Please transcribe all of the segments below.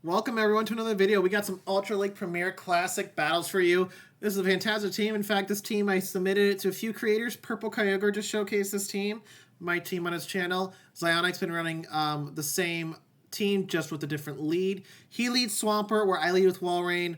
Welcome everyone to another video. We got some Ultra League Premier Classic battles for you. This is a fantastic team. In fact, this team, I submitted it to a few creators. Purple Kyogre to showcase this team. My team on his channel. Zionite's been running the same team, just with a different lead. He leads Swampert, where I lead with Walrein.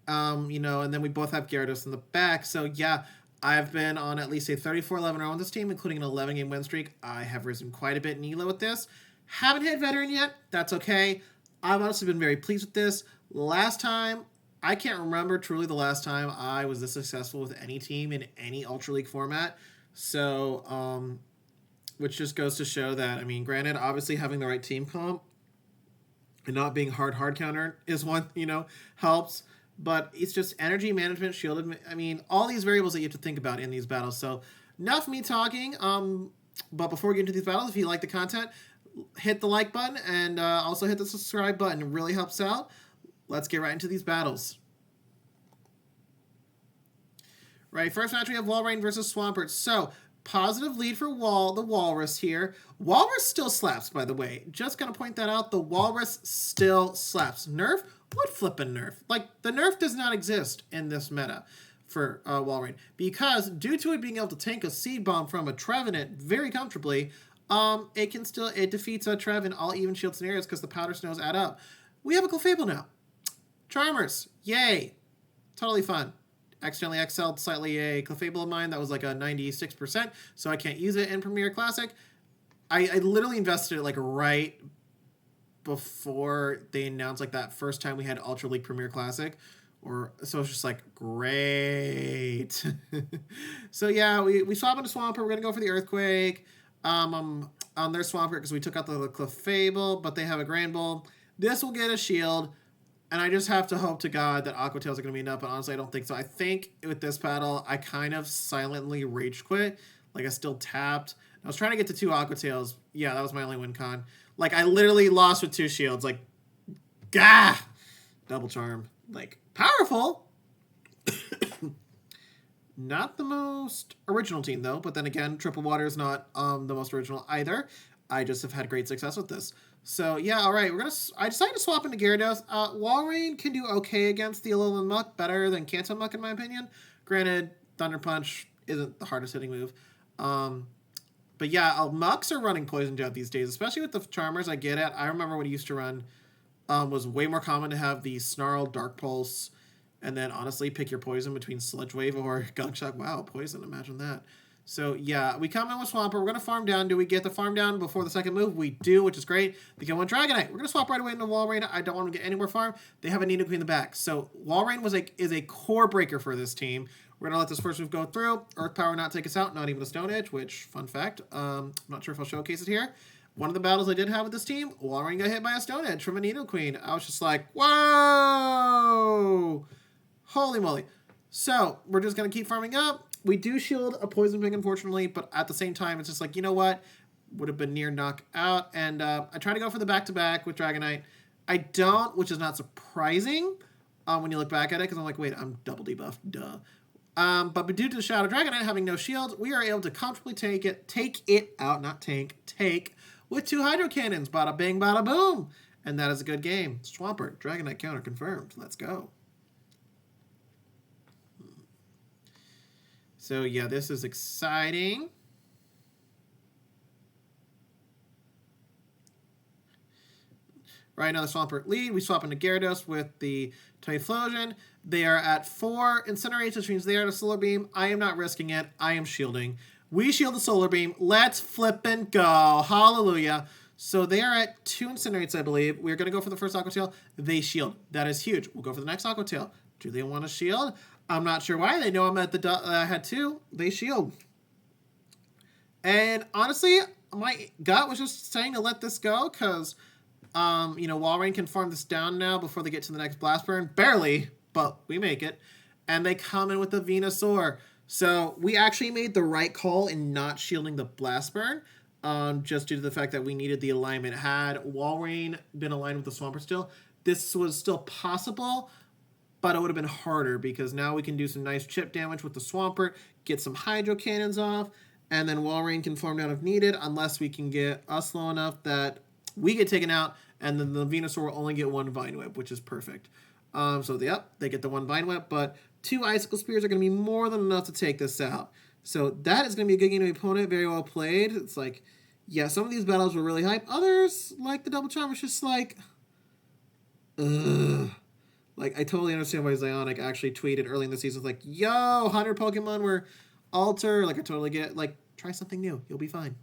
And then we both have Gyarados in the back. So yeah, I've been on at least a 34-11 row on this team, including an 11-game win streak. I have risen quite a bit in ELO with this. Haven't hit Veteran yet. That's okay. I've honestly been very pleased with this. Last time, I can't remember truly the last time I was this successful with any team in any Ultra League format. So, which just goes to show that, I mean, granted, obviously having the right team comp and not being hard counter is one, helps. But it's just energy management, shielded. I mean, all these variables that you have to think about in these battles. So, enough me talking. But before we get into these battles, if you like the content, hit the like button and also hit the subscribe button. It really helps out. Let's get right into these battles. Right, first match we have Walrein versus Swampert. So, positive lead for the Walrus here. Walrus still slaps, by the way. Just gonna point that out. The Walrus still slaps. Nerf? What flippin' Nerf? Like, the Nerf does not exist in this meta for Walrein. Because, due to it being able to tank a Seed Bomb from a Trevenant very comfortably, it defeats a Trev in all even shield scenarios because the powder snows add up. We have a Clefable now. Charmers, yay. Totally fun. Accidentally XL'd slightly a Clefable of mine that was like a 96%, so I can't use it in Premier Classic. I literally invested it like right before they announced like that first time we had Ultra League Premier Classic. So it's just like, great. So yeah, we swap into Swampert. We're going to go for the Earthquake. On their Swampert because we took out the Clefable, but they have a Grand Bull. This will get a shield, and I just have to hope to God that Aqua Tails are going to be enough, but honestly, I don't think so. I think with this battle, I kind of silently rage quit. Like, I still tapped. I was trying to get to 2 Aqua Tails. Yeah, that was my only win con. Like, I literally lost with 2 shields. Like, gah! Double Charm. Like, powerful. Not the most original team, though. But then again, Triple Water is not the most original either. I just have had great success with this. So, yeah, all right. I decided to swap into Gyarados. Walrein can do okay against the Alolan Muck. Better than Kanto Muck, in my opinion. Granted, Thunder Punch isn't the hardest hitting move. But, yeah, Mucks are running Poison Jet these days. Especially with the Charmers, I get it. I remember when he used to run was way more common to have the Snarl, Dark Pulse, and then, honestly, pick your poison between Sludge Wave or Gunk Shot. Wow, poison. Imagine that. So, yeah, we come in with Swampert. We're going to farm down. Do we get the farm down before the second move? We do, which is great. We get one Dragonite. We're going to swap right away into Walrein. I don't want to get any more farm. They have a Nidoqueen in the back. So, Walrein is a core breaker for this team. We're going to let this first move go through. Earth Power not take us out. Not even a Stone Edge, which, fun fact, I'm not sure if I'll showcase it here. One of the battles I did have with this team, Walrein got hit by a Stone Edge from a Nidoqueen. I was just like, whoa! Holy moly. So, we're just going to keep farming up. We do shield a Poison Pig, unfortunately, but at the same time, it's just like, you know what? Would have been near knockout. And I try to go for the back-to-back with Dragonite. I don't, which is not surprising when you look back at it, because I'm like, wait, I'm double debuffed, duh. But due to the Shadow Dragonite having no shield, we are able to comfortably take it out, not tank, take, with 2 Hydro Cannons. Bada bing, bada boom. And that is a good game. Swampert, Dragonite counter confirmed. Let's go. So, yeah, this is exciting. Right now, the Swampert lead. We swap into Gyarados with the Typhlosion. They are at 4 Incinerate, which means they are at a Solar Beam. I am not risking it. I am shielding. We shield the Solar Beam. Let's flip and go. Hallelujah. So they are at 2 Incinerates, I believe. We're going to go for the first Aqua Tail. They shield. That is huge. We'll go for the next Aqua Tail. Do they want to shield? I'm not sure why. They know I'm at I had 2. They shield. And honestly, my gut was just saying to let this go because, Walrein can farm this down now before they get to the next Blast Burn. Barely, but we make it. And they come in with the Venusaur. So we actually made the right call in not shielding the Blast Burn, just due to the fact that we needed the alignment. Had Walrein been aligned with the Swampert still, this was still possible, but it would have been harder because now we can do some nice chip damage with the Swampert, get some Hydro Cannons off, and then Walrein can farm down if needed, unless we can get us low enough that we get taken out and then the Venusaur will only get one Vine Whip, which is perfect. So, yep, they get the one Vine Whip, but 2 Icicle Spears are going to be more than enough to take this out. So that is going to be a good game to the opponent. Very well played. It's like, yeah, some of these battles were really hype. Others, like the Double Charm, was just like, ugh. Like, I totally understand why Zionic actually tweeted early in the season, like, yo, 100 Pokemon were Alter. Like, I totally get, like, try something new. You'll be fine.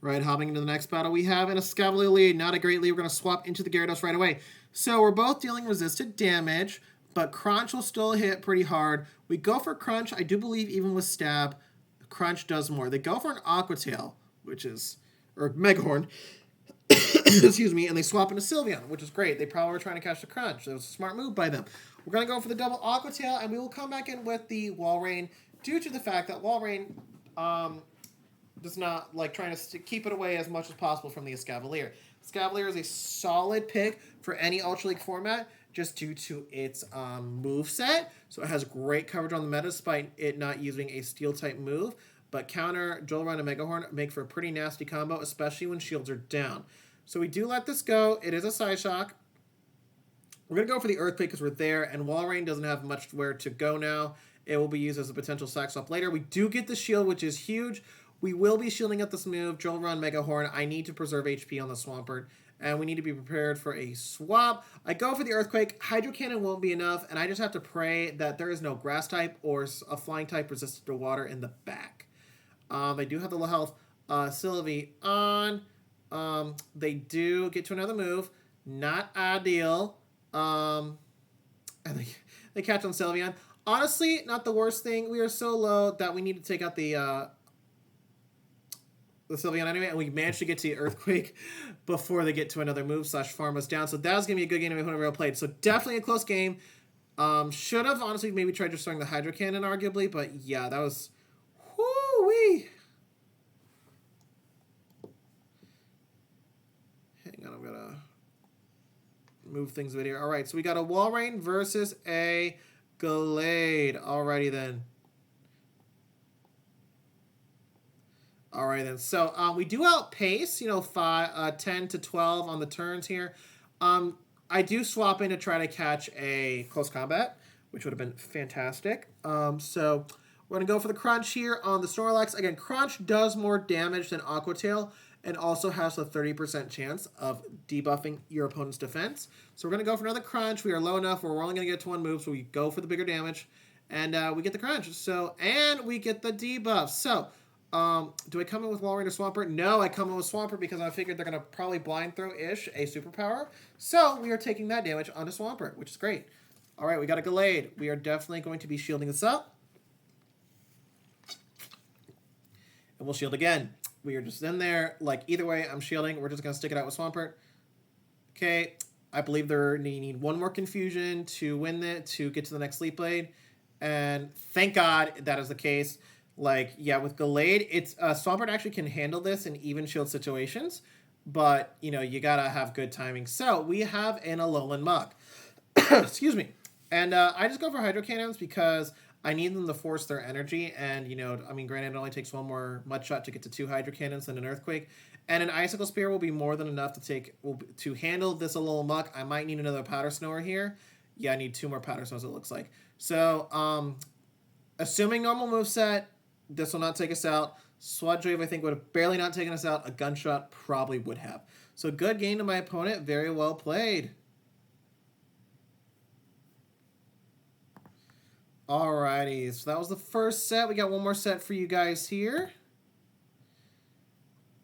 Right, hopping into the next battle, we have an Escavalier lead. Not a great lead. We're going to swap into the Gyarados right away. So we're both dealing resisted damage, but Crunch will still hit pretty hard. We go for Crunch. I do believe even with Stab, Crunch does more. They go for an Aqua Tail, which is, or Megahorn, excuse me, and they swap into Sylveon, which is great. They probably were trying to catch the Crunch. That was a smart move by them. We're going to go for the double Aqua Tail, and we will come back in with the Walrein due to the fact that Walrein does not like trying to keep it away as much as possible from the Escavalier. Escavalier is a solid pick for any Ultra League format just due to its moveset. So it has great coverage on the meta despite it not using a Steel-type move. But counter, Joel Run, and Megahorn make for a pretty nasty combo, especially when shields are down. So we do let this go. It is a Psyshock. We're going to go for the Earthquake because we're there, and Walrein doesn't have much where to go now. It will be used as a potential sack swap later. We do get the shield, which is huge. We will be shielding up this move. Joel Run, Megahorn. I need to preserve HP on the Swampert, and we need to be prepared for a swap. I go for the Earthquake. Hydro Cannon won't be enough, and I just have to pray that there is no Grass type or a Flying type resistant to water in the back. They do have the low health Sylveon. They do get to another move. Not ideal. And they catch on Sylveon. Honestly, not the worst thing. We are so low that we need to take out the Sylveon anyway, and we managed to get to the Earthquake before they get to another move / farm us down. So that was going to be a good game if whoever played. So definitely a close game. Should have, honestly, maybe tried just throwing the Hydro Cannon, arguably, but yeah, that was... Whoo-wee! Hang on, I'm going to move things a bit here. All right, so we got a Walrein versus a Gallade. Alrighty then. Alright then. So we do outpace, 10 to 12 on the turns here. I do swap in to try to catch a close combat, which would have been fantastic. So we're going to go for the Crunch here on the Snorlax. Again, Crunch does more damage than Aqua Tail and also has a 30% chance of debuffing your opponent's defense. So we're going to go for another Crunch. We are low enough where we're only going to get to one move, so we go for the bigger damage. And we get the Crunch. And we get the debuff. So, do I come in with Walrein or Swampert? No, I come in with Swampert because I figured they're going to probably Blind Throw-ish a superpower. So we are taking that damage onto Swampert, which is great. All right, we got a Gallade. We are definitely going to be shielding this up. And we'll shield again. We are just in there. Like, either way, I'm shielding. We're just going to stick it out with Swampert. Okay, I believe they need one more Confusion to win it, to get to the next Sleep Blade. And thank God that is the case. Like, yeah, with Gallade, it's Swampert actually can handle this in even shield situations, but, you gotta have good timing. So, we have an Alolan Muk. Excuse me. And I just go for Hydro Cannons because I need them to force their energy, and, granted, it only takes one more Mud Shot to get to 2 Hydro Cannons and an Earthquake, and an Icicle Spear will be more than enough to handle this Alolan Muk. I might need another Powder Snower here. Yeah, I need 2 more Powder Snows, it looks like. So, assuming normal moveset, this will not take us out. Sludge Wave, I think, would have barely not taken us out. A Gunshot probably would have. So good game to my opponent. Very well played. Alrighty, so that was the first set. We got one more set for you guys here.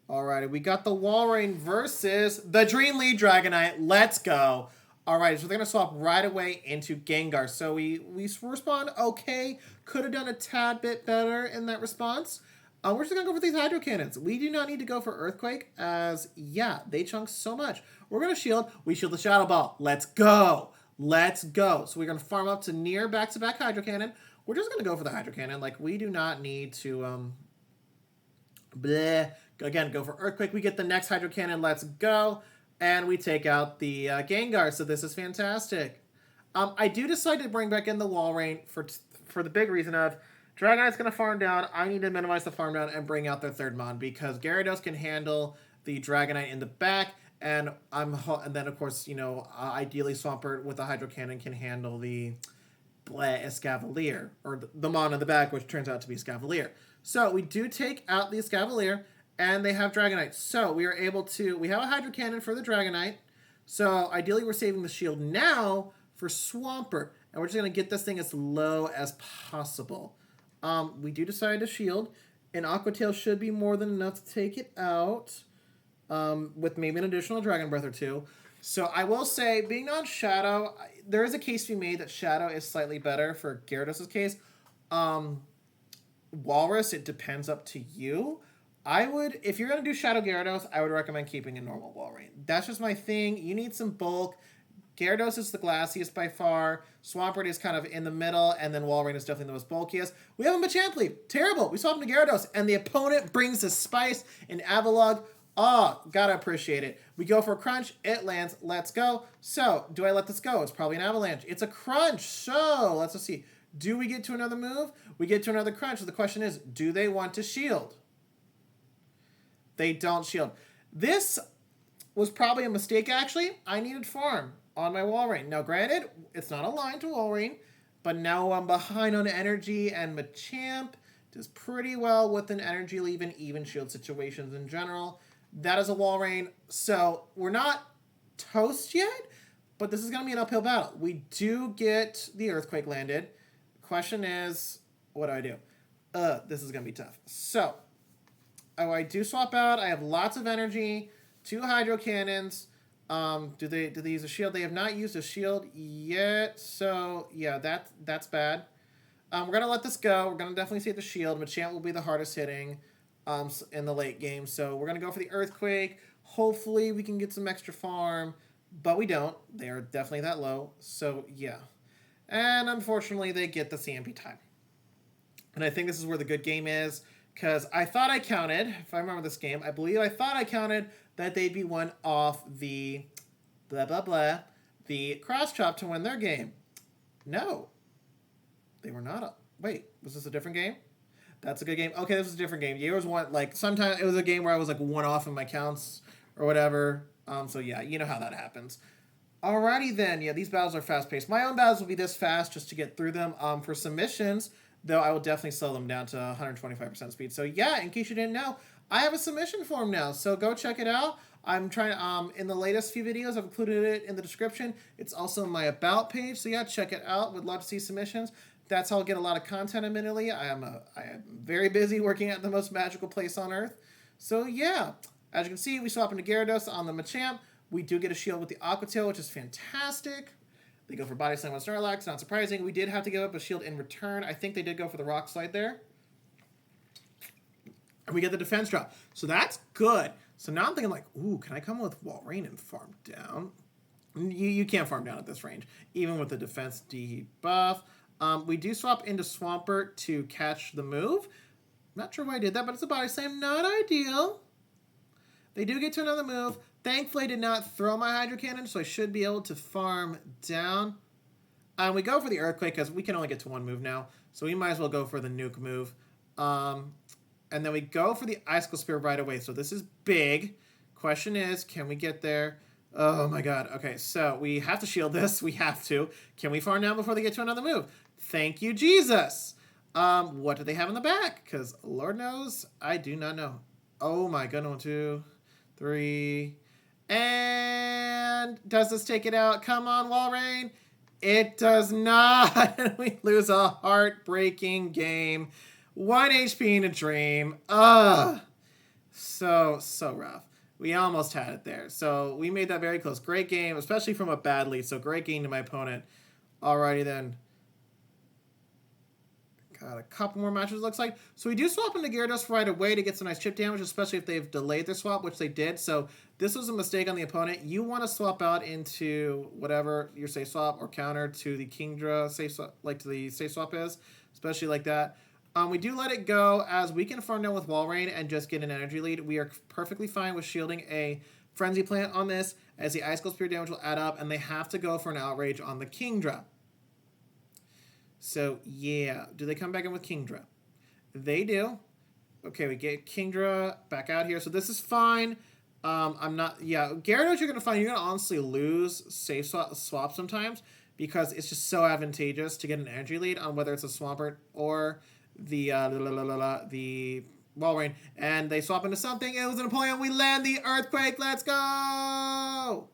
Alrighty, we got the Walrein versus the Dream Lead Dragonite. Let's go. Alright, so they're going to swap right away into Gengar. So we respond okay. Could have done a tad bit better in that response. We're just going to go for these Hydro Cannons. We do not need to go for Earthquake as, yeah, they chunk so much. We're going to shield. We shield the Shadow Ball. Let's go. Let's go. So we're going to farm up to near back-to-back Hydro Cannon. We're just going to go for the Hydro Cannon. Like, we do not need to, Again, go for Earthquake. We get the next Hydro Cannon. Let's go. And we take out the Gengar, so this is fantastic. I do decide to bring back in the Walrein for the big reason of Dragonite's going to farm down. I need to minimize the farm down and bring out their third Mon because Gyarados can handle the Dragonite in the back. And and then of course, you know, ideally Swampert with a Hydro Cannon can handle the Escavalier, or the Mon in the back, which turns out to be Escavalier. So we do take out the Escavalier, and they have Dragonite. So we are able to, we have a Hydro Cannon for the Dragonite. So ideally we're saving the shield now for Swampert, and we're just going to get this thing as low as possible. We do decide to shield. An Aqua Tail should be more than enough to take it out, with maybe an additional Dragon Breath or two. So I will say, being on Shadow, there is a case to be made that Shadow is slightly better for Gyarados' case. Walrus, it depends up to you. I would, if you're going to do Shadow Gyarados, I would recommend keeping a normal Walrein. That's just my thing. You need some bulk. Gyarados is the glassiest by far. Swampert is kind of in the middle, and then Walrein is definitely the most bulkiest. We have a Machamp Leap. Terrible. We swap him to Gyarados, and the opponent brings the Spice in Avalugg. Oh, gotta appreciate it. We go for a Crunch. It lands. Let's go. So, do I let this go? It's probably an Avalanche. It's a Crunch. So, let's just see. Do we get to another move? We get to another Crunch. So the question is, do they want to shield? They don't shield. This was probably a mistake, actually. I needed Farm on my Walrein. Now, granted, it's not aligned to Walrein, but now I'm behind on energy, and Machamp does pretty well with an energy leave and even shield situations in general. That is a Walrein. So we're not toast yet, but this is going to be an uphill battle. We do get the Earthquake landed. Question is, what do I do? This is going to be tough. So, I do swap out. I have lots of energy. 2 Hydro Cannons. Do they use a shield? They have not used a shield yet. So, yeah, that's bad. We're going to let this go. We're going to definitely save the shield. Machamp will be the hardest hitting in the late game. So we're going to go for the Earthquake. Hopefully we can get some extra farm, but we don't. They are definitely that low. So yeah. And unfortunately they get the CMP time. And I think this is where the good game is, because I thought I counted, if I remember this game, I believe I thought I counted that they'd be one off the the Cross Chop to win their game. No. They were not. Wait, was this a different game? That's a good game. Okay, this is a different game. There was one, like, sometimes it was a game where I was like one off in my counts or whatever. So yeah, you know how that happens. Alrighty then. Yeah, these battles are fast paced. My own battles will be this fast just to get through them. For submissions, though, I will definitely slow them down to 125% speed. So yeah, in case you didn't know, I have a submission form now. So go check it out. I'm trying in the latest few videos, I've included it in the description. It's also my about page. So yeah, check it out. Would love to see submissions. That's how I'll get a lot of content admittedly. I am very busy working at the most magical place on earth. So yeah, as you can see, we swap into Gyarados on the Machamp. We do get a shield with the Aqua Tail, which is fantastic. They go for Body Slam on Snorlax, not surprising. We did have to give up a shield in return. I think they did go for the Rock Slide there. And we get the defense drop. So that's good. So now I'm thinking like, ooh, can I come with Walrein and farm down? You can't farm down at this range, even with the defense debuff. We do swap into Swampert to catch the move. Not sure why I did that, but it's a Body Slam. Not ideal. They do get to another move. Thankfully, I did not throw my Hydro Cannon, so I should be able to farm down. We go for the Earthquake because we can only get to one move now, so we might as well go for the Nuke move. And then we go for the Icicle Spear right away, so this is big. Question is, can we get there? Oh my god. Okay, so we have to shield this. We have to. Can we farm down before they get to another move? Thank you, Jesus. What do they have in the back? Because Lord knows, I do not know. Oh my god. 1, 2, 3. And does this take it out? Come on, Walrein. It does not. We lose a heartbreaking game. 1 HP in a dream. So rough. We almost had it there. So we made that very close. Great game, especially from a bad lead. So great game to my opponent. Alrighty then. Got a couple more matches, looks like. So we do swap into Gyarados right away to get some nice chip damage, especially if they've delayed their swap, which they did. So this was a mistake on the opponent. You want to swap out into whatever your safe swap or counter to the Kingdra safe swap, like to the safe swap is, especially like that. We do let it go as we can farm down with Walrein and just get an energy lead. We are perfectly fine with shielding a Frenzy Plant on this, as the Icicle Spear damage will add up, and they have to go for an Outrage on the Kingdra. So, yeah. Do they come back in with Kingdra? They do. Okay, we get Kingdra back out here. So this is fine. I'm not, yeah, Gyarados you're going to find you're going to honestly lose safe swap sometimes because it's just so advantageous to get an energy lead on whether it's a Swampert or the the Walrein, and they swap into something. It was an Napoleon. We land the Earthquake. Let's go!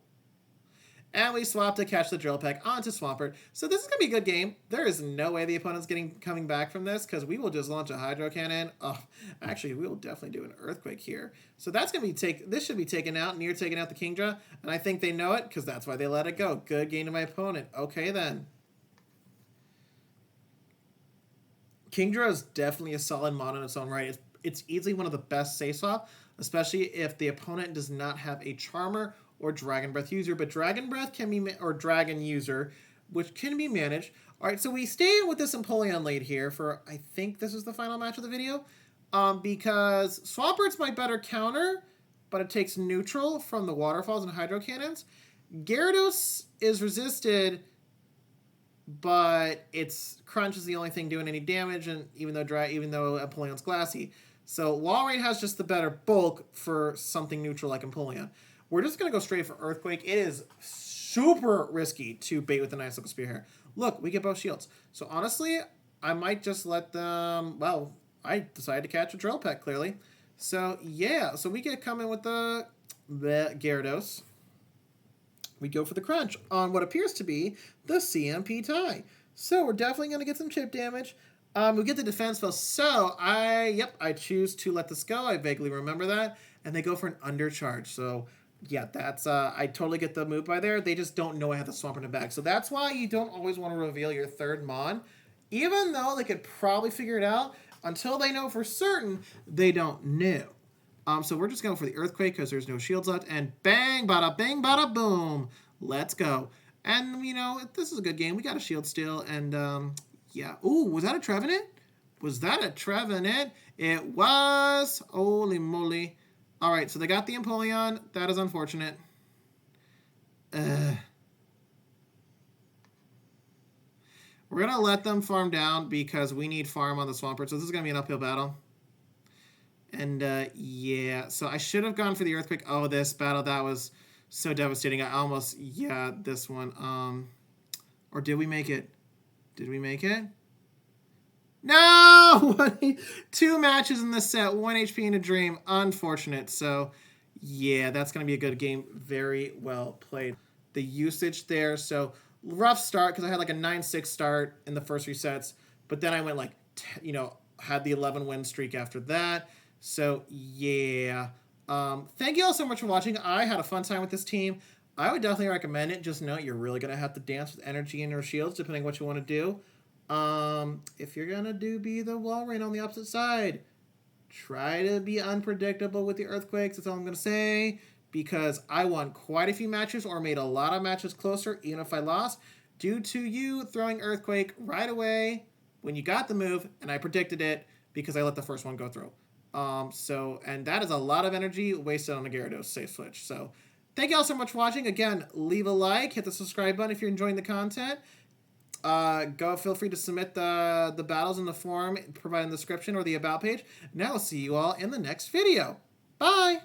And we swap to catch the Drill Peck onto Swampert. So this is going to be a good game. There is no way the opponent's coming back from this because we will just launch a Hydro Cannon. Oh, actually, we will definitely do an Earthquake here. So that's going to be this should be taken out, near taking out the Kingdra. And I think they know it because that's why they let it go. Good game to my opponent. Okay, then. Kingdra is definitely a solid mod in its own right. It's easily one of the best safe swap, especially if the opponent does not have a Charmer or Dragon Breath user, but Dragon Breath can be, or Dragon user, which can be managed. All right, so we stay with this Empoleon lead here for, I think this is the final match of the video, because Swampert's my better counter, but it takes neutral from the Waterfalls and Hydro Cannons. Gyarados is resisted, but its Crunch is the only thing doing any damage, and even though Empoleon's glassy. So Walrein has just the better bulk for something neutral like Empoleon. We're just going to go straight for Earthquake. It is super risky to bait with the Icicle Spear here. Look, we get both shields. So honestly, I might just let them... Well, I decided to catch a Drill Peck, clearly. So yeah, so we get coming with the Gyarados. We go for the Crunch on what appears to be the CMP tie. So we're definitely going to get some chip damage. We get the defense spell. So I choose to let this go. I vaguely remember that. And they go for an undercharge. So... yeah, that's, I totally get the move by there. They just don't know I have the Swampert in the bag. So that's why you don't always want to reveal your third Mon. Even though they could probably figure it out, until they know for certain, they don't know. So we're just going for the Earthquake because there's no shields left. And bang, bada, bang, bada, boom. Let's go. And, you know, this is a good game. We got a shield still. And, yeah. Ooh, was that a Trevenant? Was that a Trevenant? It was. Holy moly. All right, so they got the Empoleon. That is unfortunate. We're going to let them farm down because we need farm on the Swampert. So this is going to be an uphill battle. And, yeah. So I should have gone for the Earthquake. Oh, this battle, that was so devastating. I almost, yeah, this one. Or did we make it? Did we make it? No! 2 matches in this set, 1 HP in a dream. Unfortunate. So, yeah, that's going to be a good game. Very well played. The usage there. So, rough start because I had like a 9-6 start in the first 3 sets. But then I went like, had the 11-win streak after that. So, yeah. Thank you all so much for watching. I had a fun time with this team. I would definitely recommend it. Just note you're really going to have to dance with energy and your shields depending on what you want to do. If you're gonna be the Walrein on the opposite side, try to be unpredictable with the Earthquakes. That's all I'm gonna say, because I won quite a few matches or made a lot of matches closer, even if I lost, due to you throwing Earthquake right away when you got the move, and I predicted it because I let the first one go through. And that is a lot of energy wasted on a Gyarados safe switch. So thank you all so much for watching. Again, leave a like, hit the subscribe button if you're enjoying the content. Feel free to submit the battles in the forum provided in the description or the about page. Now I'll see you all in the next video. Bye!